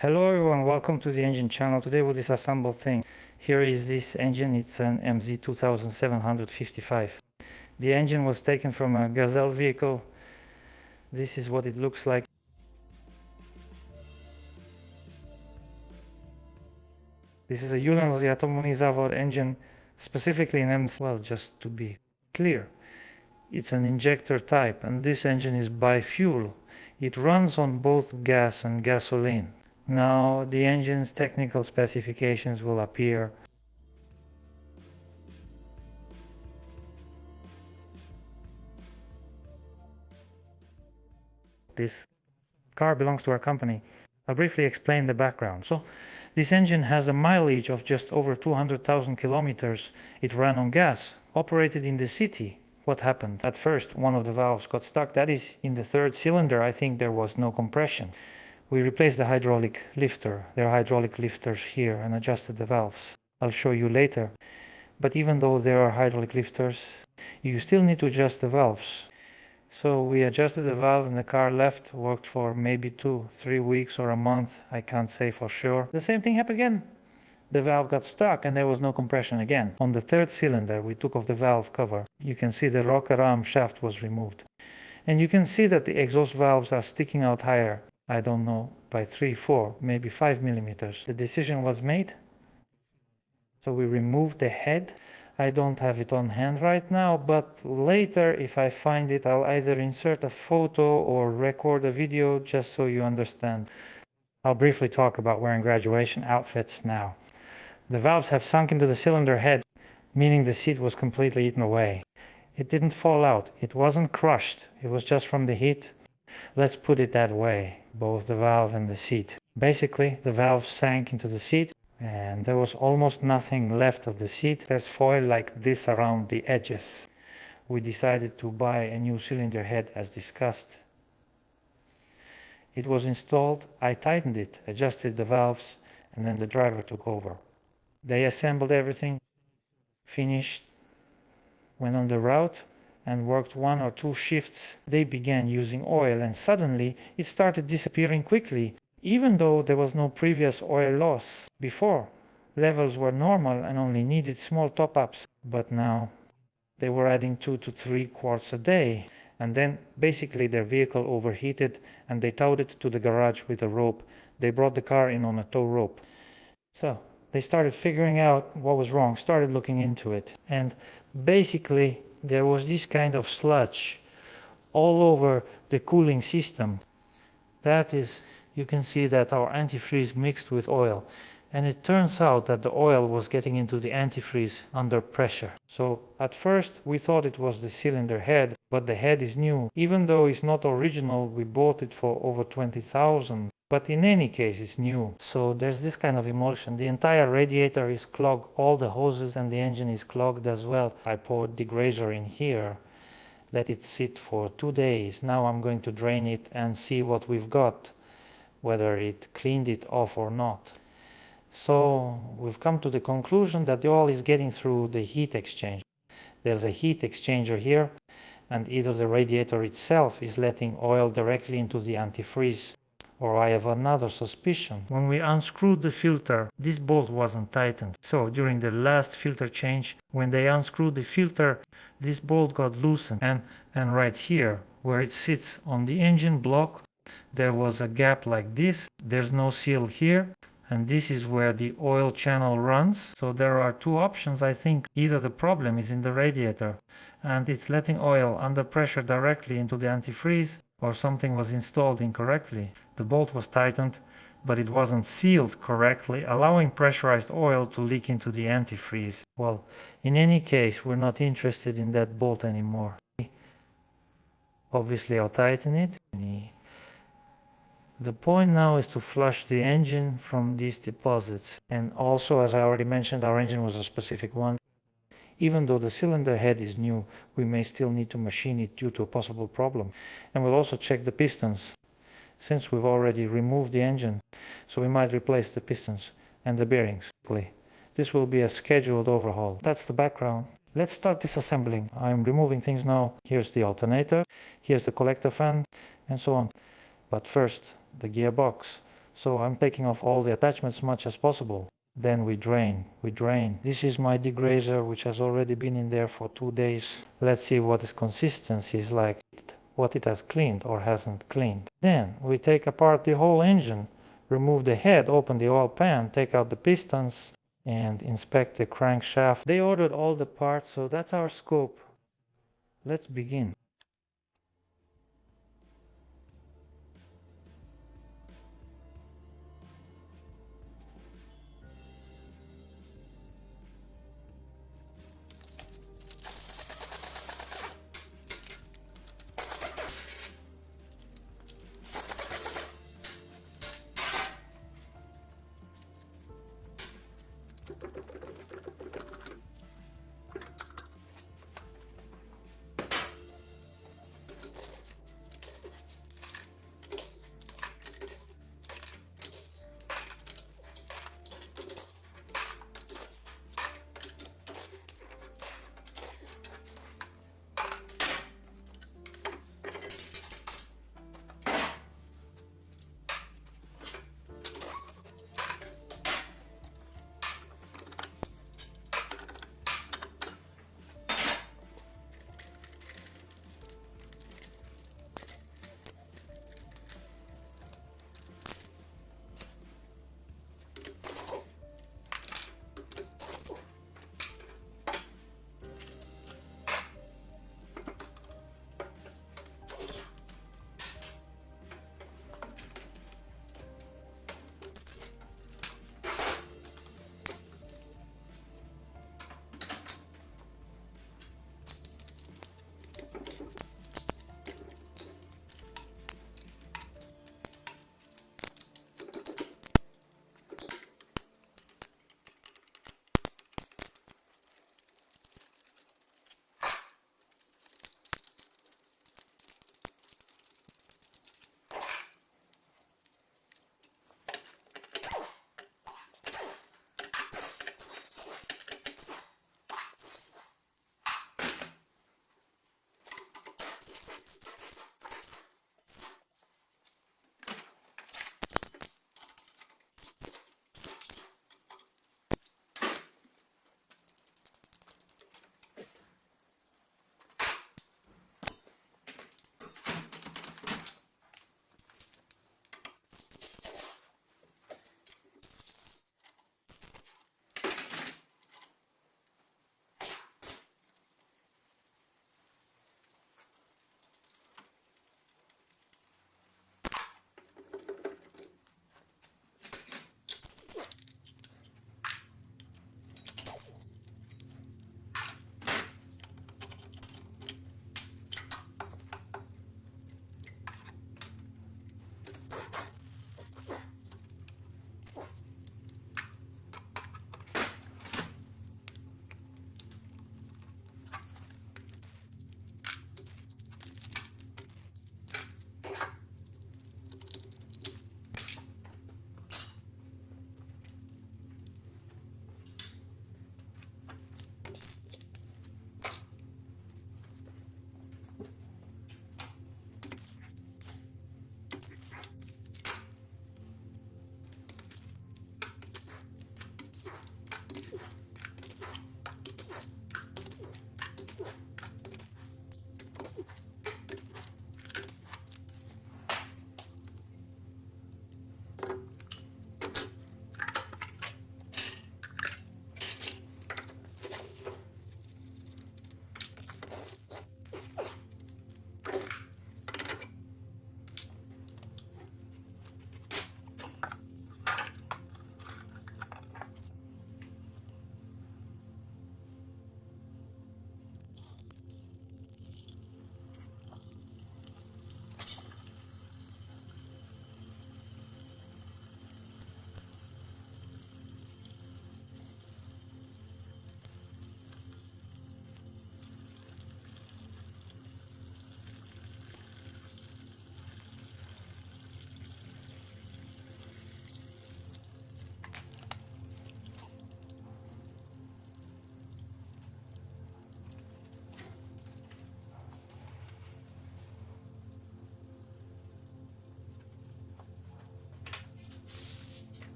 Hello everyone, welcome to the engine channel. Today we'll disassemble thing. Here is this engine, it's an MZ 2755. The engine was taken from a Gazelle vehicle. This is what it looks like. This is a UMZ Atomny Zavod engine, specifically in MZ. Well, just to be clear, it's an injector type and this engine is bi-fuel. It runs on both gas and gasoline. Now the engine's technical specifications will appear. This car belongs to our company. I'll briefly explain the background. So this engine has a mileage of just over 200,000 kilometers. It ran on gas, operated in the city. What happened? At first, one of the valves got stuck. That is, in the third cylinder, I think there was no compression. We replaced the hydraulic lifter. There are hydraulic lifters here and adjusted the valves. I'll show you later. But even though there are hydraulic lifters, you still need to adjust the valves. So we adjusted the valve and the car left, worked for maybe 2-3 weeks or a month, I can't say for sure. The same thing happened again. The valve got stuck and there was no compression again. On the third cylinder we took off the valve cover. You can see the rocker arm shaft was removed. And you can see that the exhaust valves are sticking out higher. I don't know, by 3, 4, maybe 5 millimeters. The decision was made. So we removed the head. I don't have it on hand right now, but later if I find it, I'll either insert a photo or record a video just so you understand. I'll briefly talk about wearing graduation outfits now. The valves have sunk into the cylinder head, meaning the seat was completely eaten away. It didn't fall out, it wasn't crushed, it was just from the heat. Let's put it that way, both the valve and the seat. Basically, the valve sank into the seat and there was almost nothing left of the seat. There's foil like this around the edges. We decided to buy a new cylinder head as discussed. It was installed, I tightened it, adjusted the valves, and then the driver took over. They assembled everything, finished, went on the route, and worked 1 or 2 shifts. They began using oil and suddenly it started disappearing quickly, even though there was no previous oil loss before. Levels were normal and only needed small top-ups, but now they were adding 2 to 3 quarts a day. And then basically their vehicle overheated and they towed it to the garage with a rope. They brought the car in on a tow rope. So they started figuring out what was wrong, started looking into it. And basically there was this kind of sludge all over the cooling system. That is, you can see that our antifreeze mixed with oil. And it turns out that the oil was getting into the antifreeze under pressure. So at first we thought it was the cylinder head, but the head is new. Even though it's not original, we bought it for over 20,000. But in any case, it's new. So there's this kind of emulsion. The entire radiator is clogged, all the hoses and the engine is clogged as well. I poured degrazer in here, let it sit for 2 days. Now I'm going to drain it and see what we've got, whether it cleaned it off or not. So we've come to the conclusion that the oil is getting through the heat exchange. There's a heat exchanger here, and either the radiator itself is letting oil directly into the antifreeze, or I have another suspicion. When we unscrewed the filter, this bolt wasn't tightened. So during the last filter change, when they unscrewed the filter, this bolt got loosened. And right here, where it sits on the engine block, there was a gap like this. There's no seal here. And this is where the oil channel runs. So there are 2 options, I think. Either the problem is in the radiator and it's letting oil under pressure directly into the antifreeze, or something was installed incorrectly. The bolt was tightened, but it wasn't sealed correctly, allowing pressurized oil to leak into the antifreeze. Well, in any case, we're not interested in that bolt anymore. Obviously, I'll tighten it. The point now is to flush the engine from these deposits. And also, as I already mentioned, our engine was a specific one. Even though the cylinder head is new, we may still need to machine it due to a possible problem. And we'll also check the pistons, since we've already removed the engine. So we might replace the pistons and the bearings. This will be a scheduled overhaul. That's the background. Let's start disassembling. I'm removing things now. Here's the alternator, here's the collector fan, and so on. But first, the gearbox. So I'm taking off all the attachments as much as possible. Then we drain. This is my degrazer, which has already been in there for 2 days. Let's see what its consistency is like, what it has cleaned or hasn't cleaned. Then we take apart the whole engine, remove the head, open the oil pan, take out the pistons, and inspect the crankshaft. They ordered all the parts, so that's our scope. Let's begin.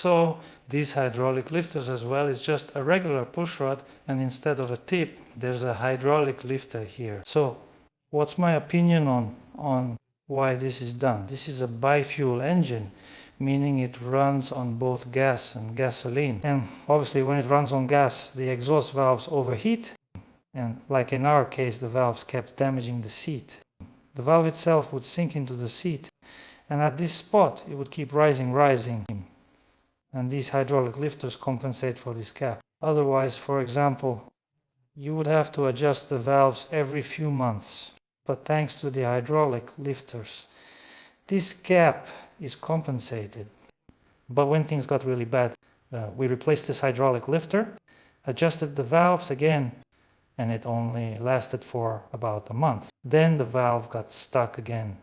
So these hydraulic lifters as well is just a regular push rod, and instead of a tip there's a hydraulic lifter here. So what's my opinion on why this is done? This is a bi-fuel engine, meaning it runs on both gas and gasoline. And obviously when it runs on gas, the exhaust valves overheat, and like in our case, the valves kept damaging the seat. The valve itself would sink into the seat, and at this spot it would keep rising, and these hydraulic lifters compensate for this gap. Otherwise, for example, you would have to adjust the valves every few months. But thanks to the hydraulic lifters, this gap is compensated. But when things got really bad, we replaced this hydraulic lifter, adjusted the valves again, and it only lasted for about a month. Then the valve got stuck again.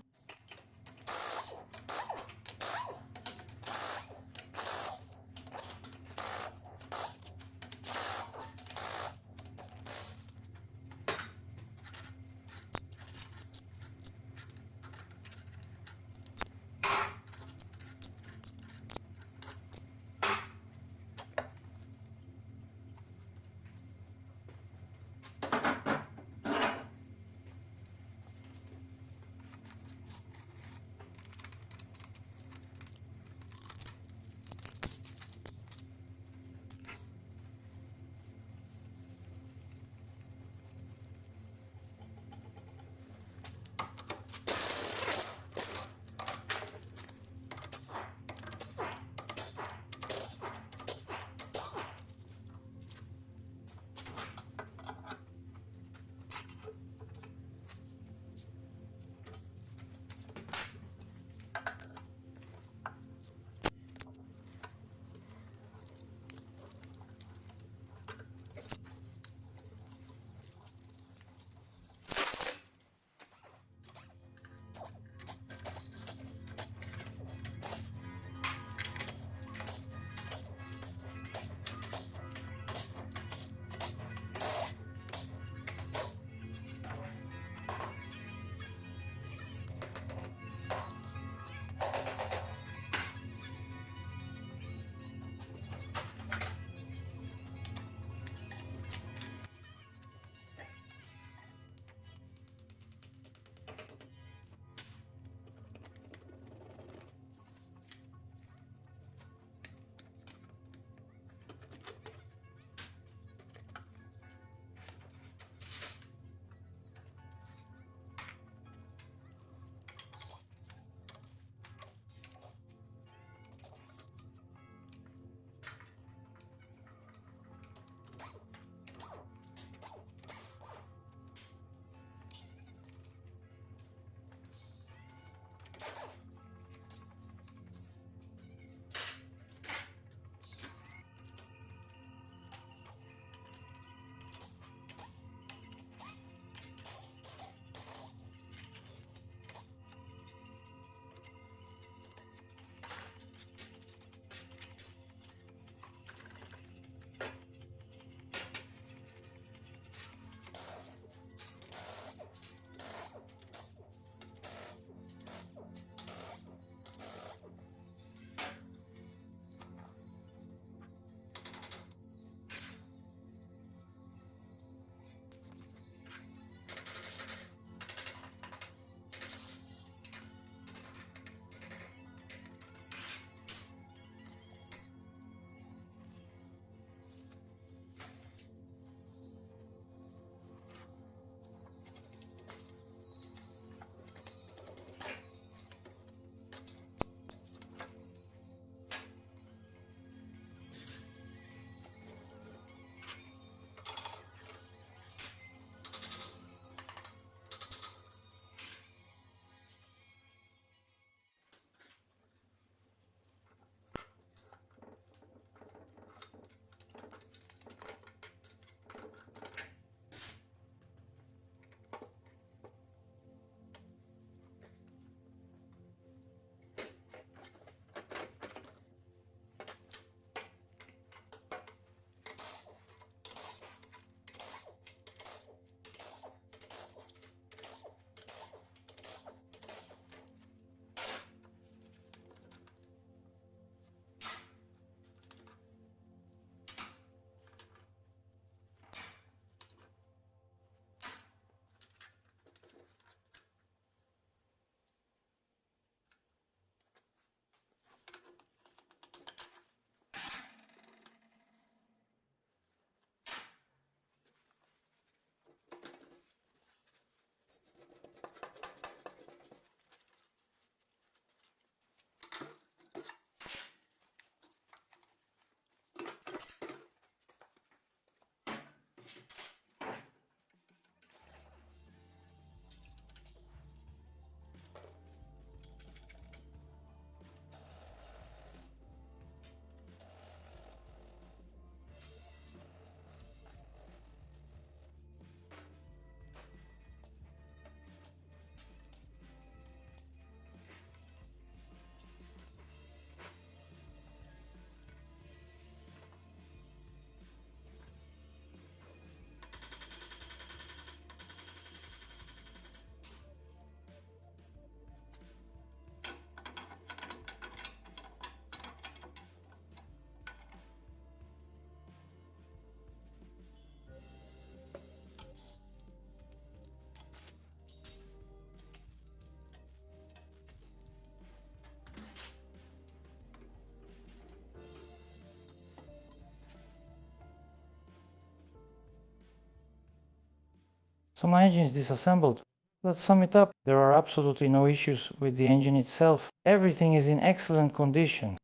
So my engine is disassembled. Let's sum it up. There are absolutely no issues with the engine itself. Everything is in excellent condition.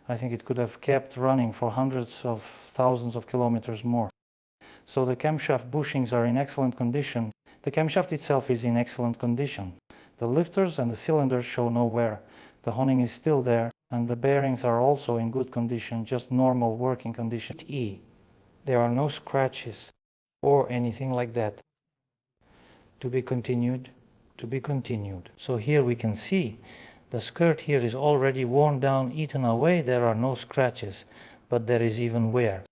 I think it could have kept running for hundreds of thousands of kilometers more. So the camshaft bushings are in excellent condition. The camshaft itself is in excellent condition. The lifters and the cylinders show no wear. The honing is still there, and the bearings are also in good condition, just normal working condition. There are no scratches or anything like that. To be continued, to be continued. So here we can see the skirt here is already worn down, eaten away. There are no scratches, but there is even wear.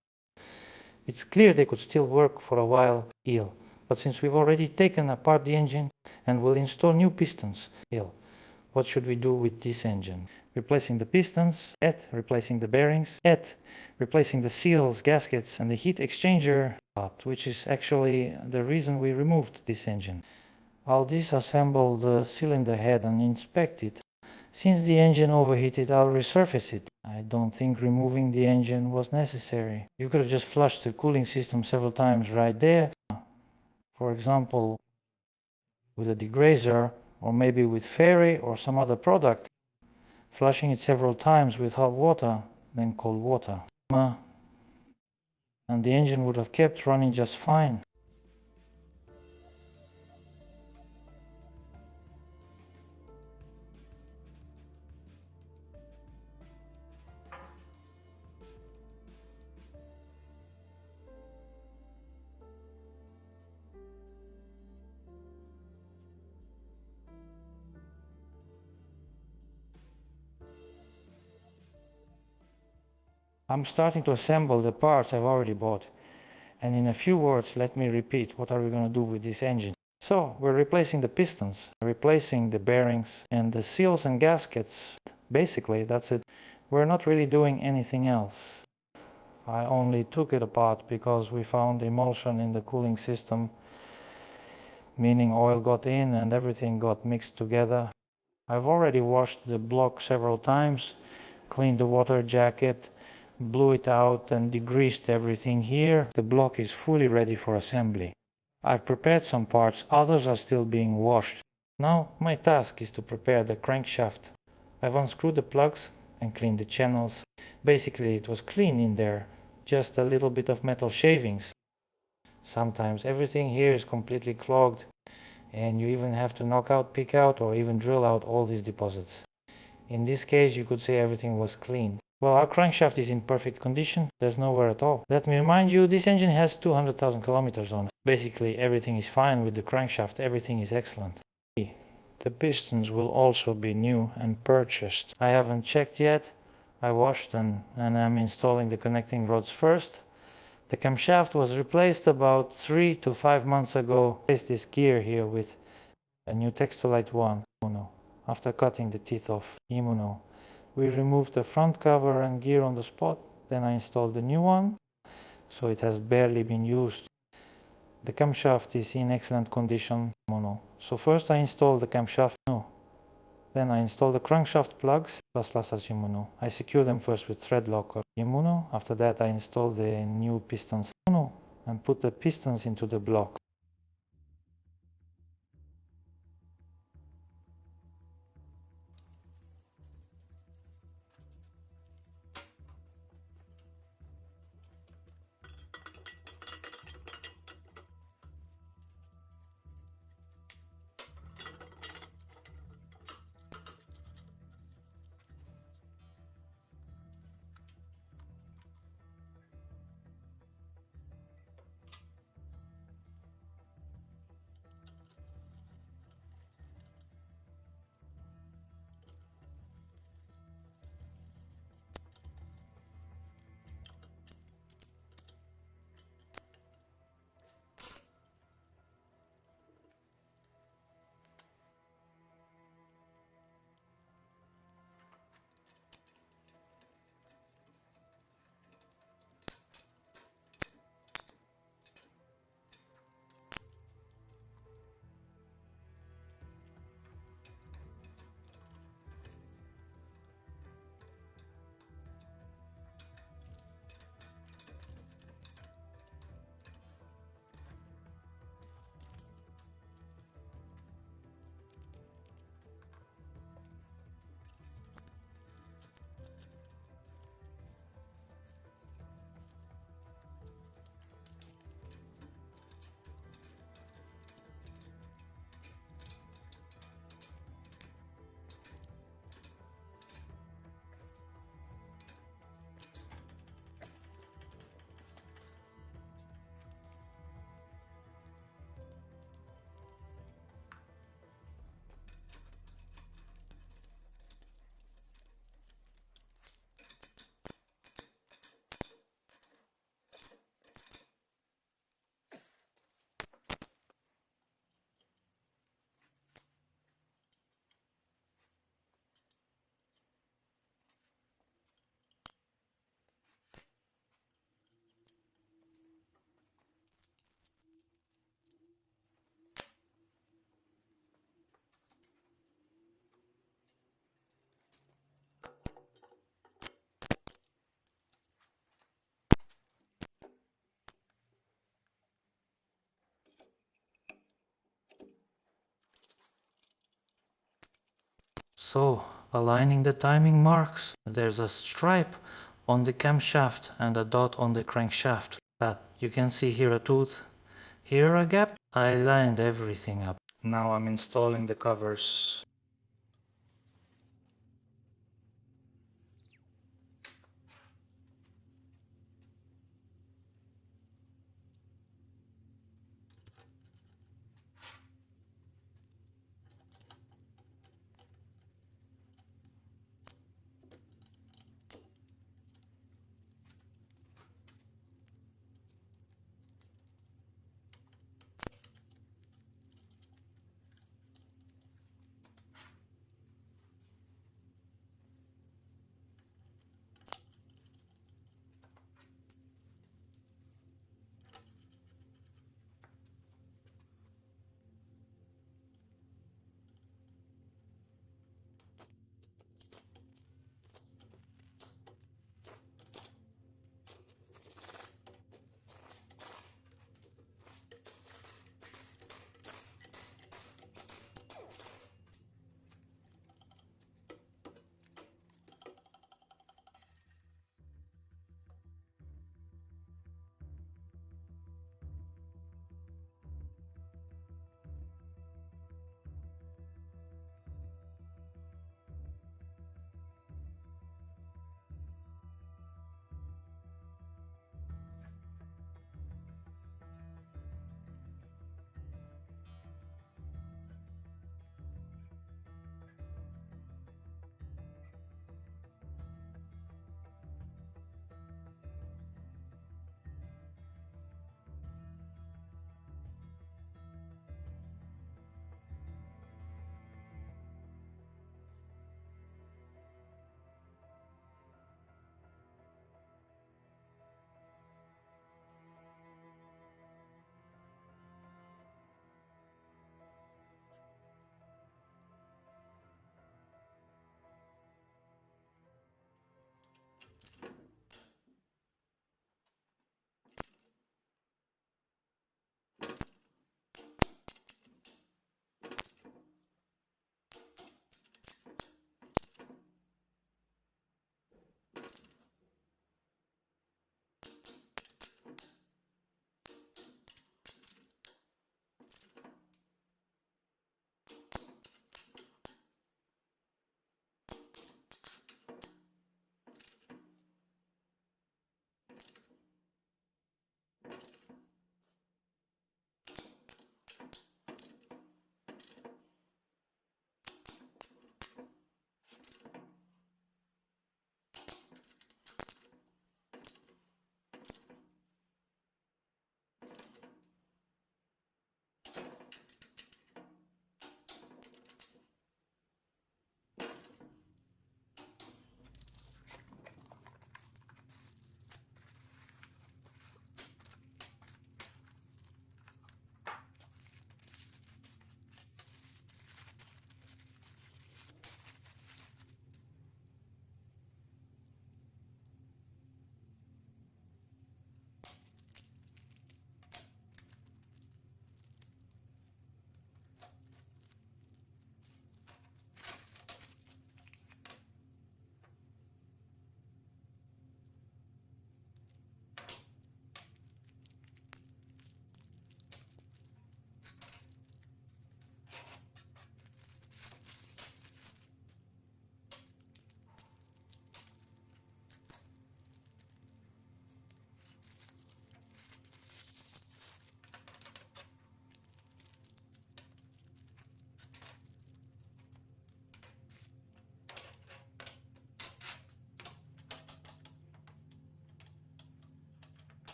It's clear they could still work for a while ill, but since we've already taken apart the engine and will install new pistons ill, what should we do with this engine? Replacing the pistons, replacing the bearings, replacing the seals, gaskets, and the heat exchanger, which is actually the reason we removed this engine. I'll disassemble the cylinder head and inspect it. Since the engine overheated, I'll resurface it. I don't think removing the engine was necessary. You could have just flushed the cooling system several times right there. For example, with a degrazer, or maybe with Fairy or some other product. Flushing it several times with hot water, then cold water. And the engine would have kept running just fine. I'm starting to assemble the parts I've already bought. And in a few words, let me repeat, what are we going to do with this engine? So, we're replacing the pistons, replacing the bearings, and the seals and gaskets. Basically, that's it. We're not really doing anything else. I only took it apart because we found emulsion in the cooling system, meaning oil got in and everything got mixed together. I've already washed the block several times, cleaned the water jacket, blew it out and degreased everything here. The block is fully ready for assembly. I've prepared some parts, others are still being washed. Now my task is to prepare the crankshaft. I've unscrewed the plugs and cleaned the channels. Basically it was clean in there, just a little bit of metal shavings. Sometimes everything here is completely clogged and you even have to knock out, pick out, or even drill out all these deposits. In this case you could say everything was clean. Well, our crankshaft is in perfect condition, there's no wear at all. Let me remind you, this engine has 200,000 kilometers on it. Basically everything is fine with the crankshaft, everything is excellent. The pistons will also be new and purchased. I haven't checked yet, I washed them and I'm installing the connecting rods first. The camshaft was replaced about 3 to 5 months ago. I replaced this gear here with a new Textolite one, after cutting the teeth off Immuno. We removed the front cover and gear on the spot, then I installed the new one, so it has barely been used. The camshaft is in excellent condition, So first I installed the camshaft, then I installed the crankshaft plugs, I secure them first with thread locker, After that I installed the new pistons, and put the pistons into the block. So, aligning the timing marks, there's a stripe on the camshaft and a dot on the crankshaft. That you can see here a tooth, here a gap. I lined everything up. Now I'm installing the covers.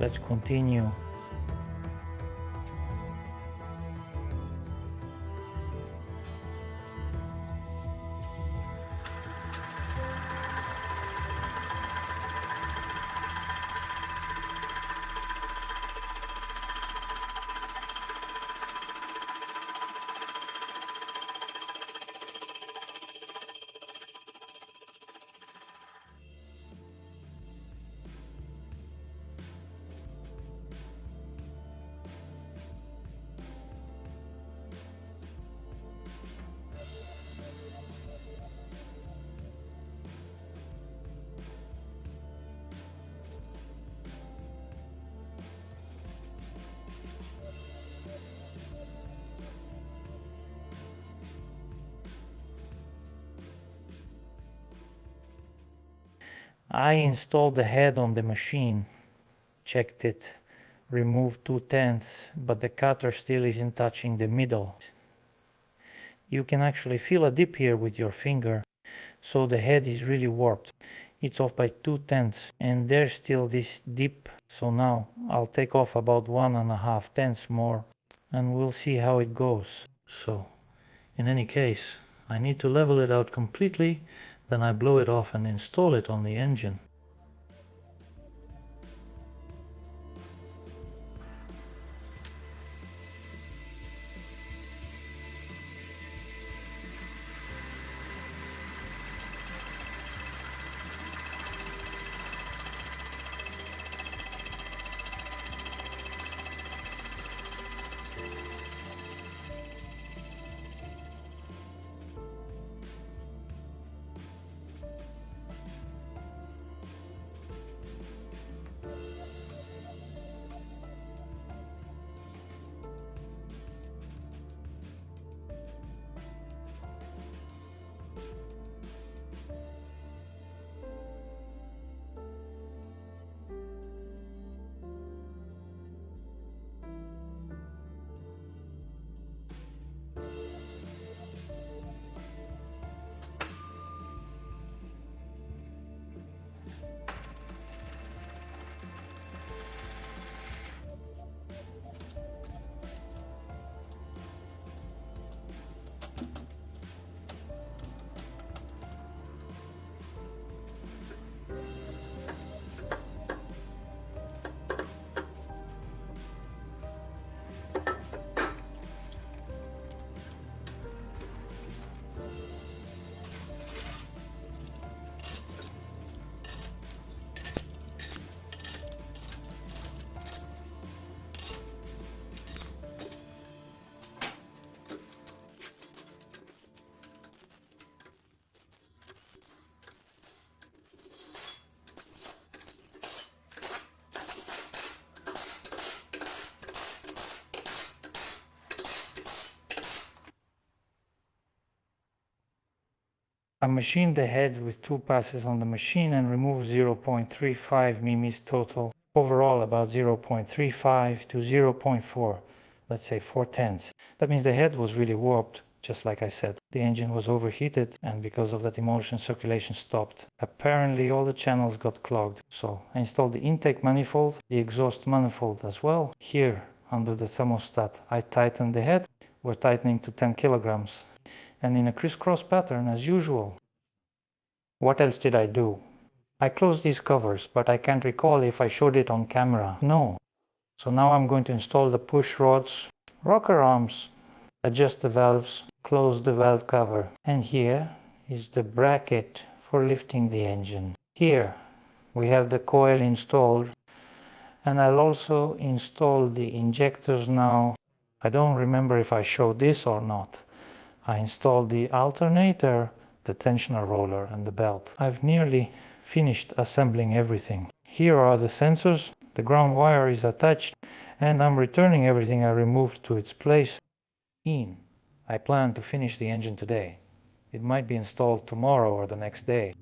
Let's continue. I installed the head on the machine, checked it, removed 2/10, but the cutter still isn't touching the middle. You can actually feel a dip here with your finger, so the head is really warped. It's off by 2/10 and there's still this dip, so now I'll take off about 1.5 more and we'll see how it goes. So in any case, I need to level it out completely, then I blow it off and install it on the engine. I machined the head with 2 passes on the machine and removed 0.35 mm total. Overall about 0.35 to 0.4, let's say 4/10. That means the head was really warped, just like I said. The engine was overheated and because of that emulsion circulation stopped. Apparently all the channels got clogged. So I installed the intake manifold, the exhaust manifold as well. Here under the thermostat I tightened the head. We're tightening to 10 kilograms. And in a crisscross pattern as usual. What else did I do? I closed these covers, but I can't recall if I showed it on camera. No. So now I'm going to install the push rods, rocker arms, adjust the valves, close the valve cover. And here is the bracket for lifting the engine. Here we have the coil installed, and I'll also install the injectors now. I don't remember if I showed this or not. I installed the alternator, the tensioner roller and the belt. I've nearly finished assembling everything. Here are the sensors, the ground wire is attached, and I'm returning everything I removed to its place. I plan to finish the engine today. It might be installed tomorrow or the next day.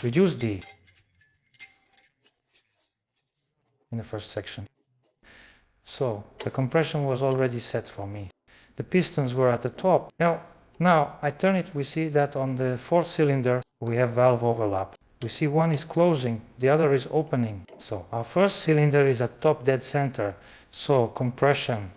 reduce D in the first section. So the compression was already set for me. The pistons were at the top. Now I turn it, we see that on the fourth cylinder we have valve overlap. We see one is closing, the other is opening. So our first cylinder is at top dead center, so compression.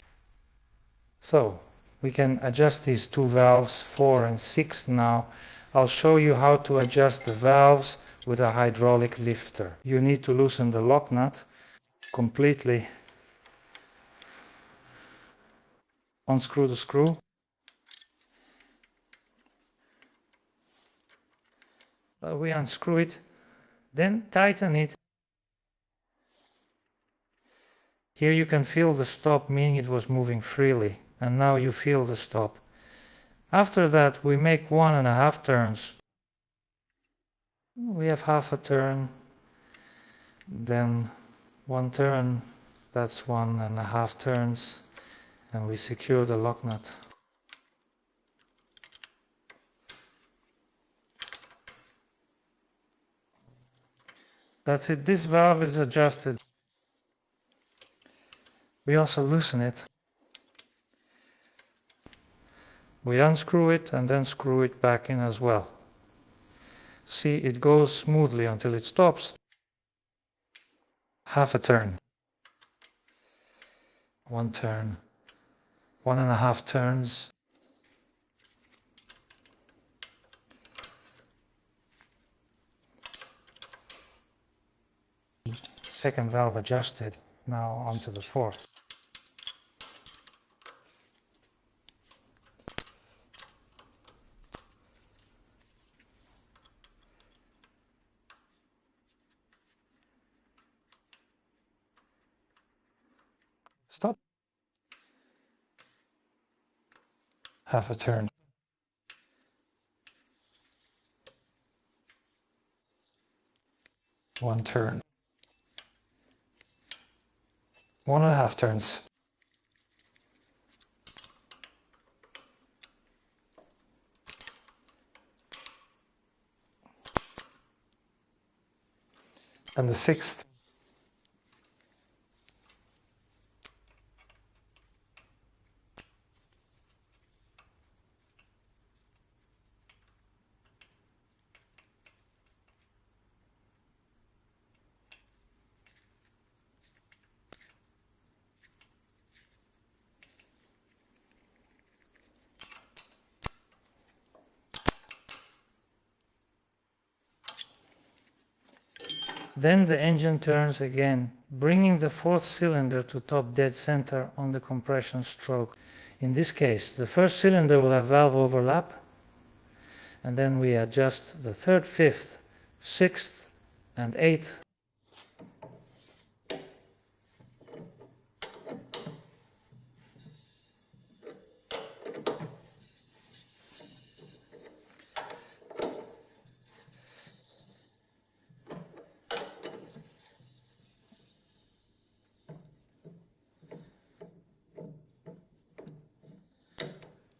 So we can adjust these two valves, 4 and 6 now. I'll show you how to adjust the valves with a hydraulic lifter. You need to loosen the lock nut completely. Unscrew the screw. We unscrew it, then tighten it. Here you can feel the stop, meaning it was moving freely, and now you feel the stop. After that we make 1.5 turns. We have half a turn, then 1 turn, that's 1.5 turns, and we secure the lock nut. That's it, this valve is adjusted. We also loosen it. We unscrew it and then screw it back in as well. See, it goes smoothly until it stops. Half a turn. 1 turn. 1.5 turns. Second valve adjusted. Now onto the fourth. Stop. Half a turn. One turn. 1.5 turns. And the sixth. Then the engine turns again, bringing the fourth cylinder to top dead center on the compression stroke. In this case, the first cylinder will have valve overlap, and then we adjust the third, fifth, sixth, and eighth.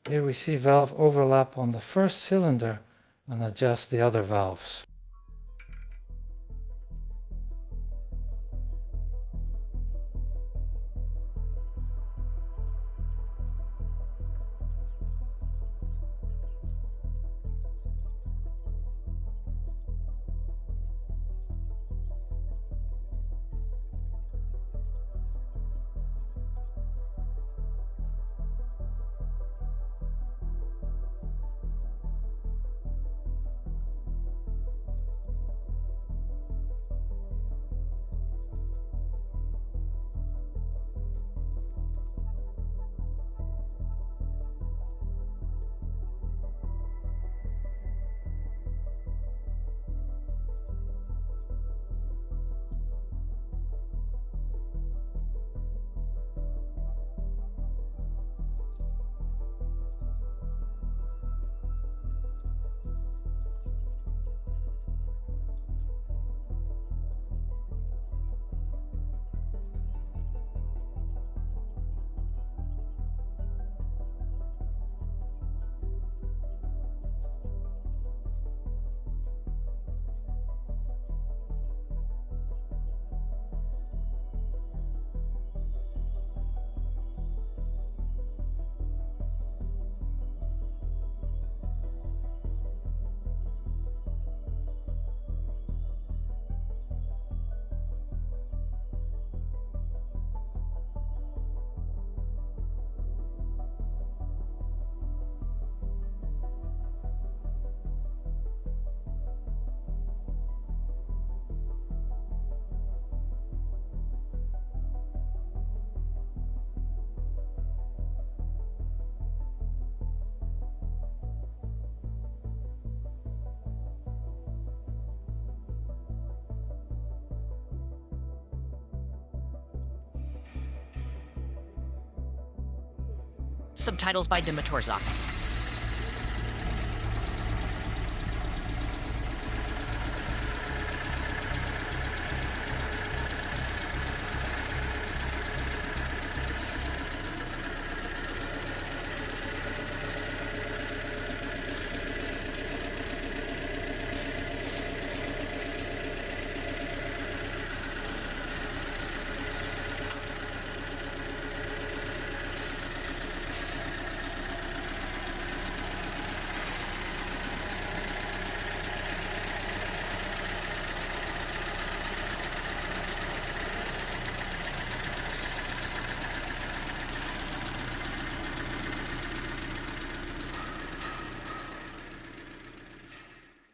Here we see valve overlap on the first cylinder and adjust the other valves. Subtitles by Dimitrorzak.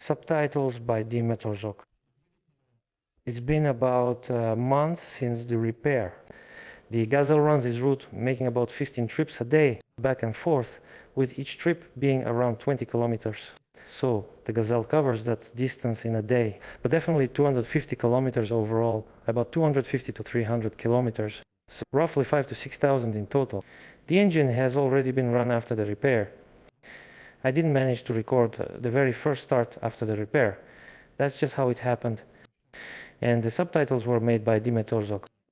Subtitles by Dimitrorzak. It's been about a month since the repair. The Gazelle runs this route making about 15 trips a day, back and forth, with each trip being around 20 kilometers. So the Gazelle covers that distance in a day, but definitely 250 kilometers overall, about 250 to 300 kilometers, so roughly 5 to 6,000 in total. The engine has already been run after the repair. I didn't manage to record the very first start after the repair. That's just how it happened. And the subtitles were made by Dimitrorzak.